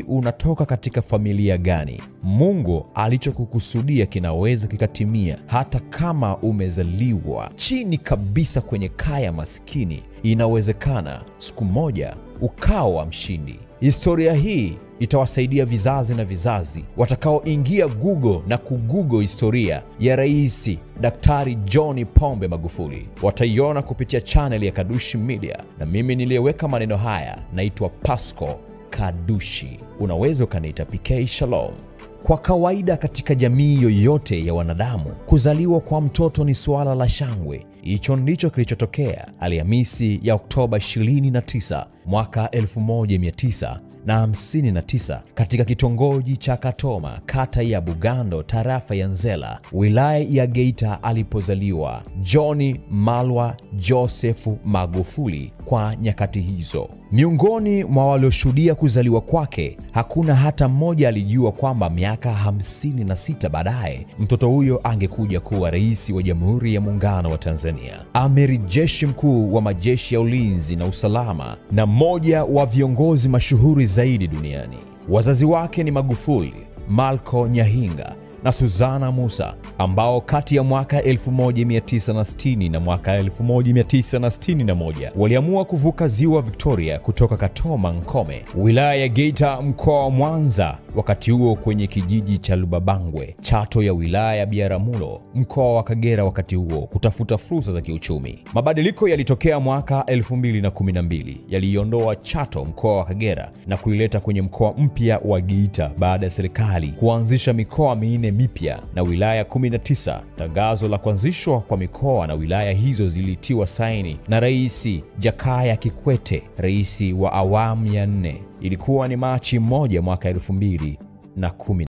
Unatoka katika familia gani? Mungu alichokukusudia kinaweza kikatimia hata kama umezaliwa chini kabisa kwenye kaya maskini. Inawezekana siku moja ukawa mshindi. Historia hii itawasaidia vizazi na vizazi watakaoingia Google na kugoogle historia ya Rais Daktari John Pombe Magufuli. Wataiona kupitia channel ya Kadushi Media, na mimi niliyeweka maneno haya naitwa Pasco Kadushi. Unaweza ukaniita PK Shalom. Kwa kawaida katika jamii yoyote ya wanadamu, kuzaliwa kwa mtoto ni suala la shangwe. Hicho ndicho kilichotokea Alhamisi ya Oktoba 29 mwaka 1959 katika kitongoji cha Katoma, kata ya Bugando, tarafa ya Nzela, wilaya ya Geita, alipozaliwa John Malwa Joseph Magufuli. Kwa nyakati hizo, miongoni mwa walioshuhudia kuzaliwa kwake, hakuna hata mmoja alijua kwamba miaka 56 baadaye mtoto huyo angekuja kuwa rais wa Jamhuri ya Muungano wa Tanzania, amiri jeshi mkuu wa majeshi ya ulinzi na usalama, na mmoja wa viongozi mashuhuri zaidi duniani. Wazazi wake ni Magufuli, Malko Nyahinga na Suzana Musa, ambao kati ya mwaka 1960 na mwaka 1961 waliamua kuvuka ziwa Victoria kutoka Katoma Nkome, wilaya ya Geita, mkoa wa Mwanza, wakati huo kwenye kijiji cha Lubabangwe, Chato ya wilaya ya Biaramulo, mkoa wa Kagera, wakati huo kutafuta fursa za kiuchumi. Mabadiliko yalitokea mwaka 2012, yaliondoa Chato, mkoa wa Kagera, na kuileta kwenye mkoa mpya wa Geita baada ya serikali kuanzisha mikoa minne mipya na wilaya 19. Tangazo la kuanzishwa kwa mikoa na wilaya hizo zilitiwa saini na Rais Jakaya Kikwete, rais wa awamu ya 4. Ilikuwa ni Machi 1 mwaka 2010.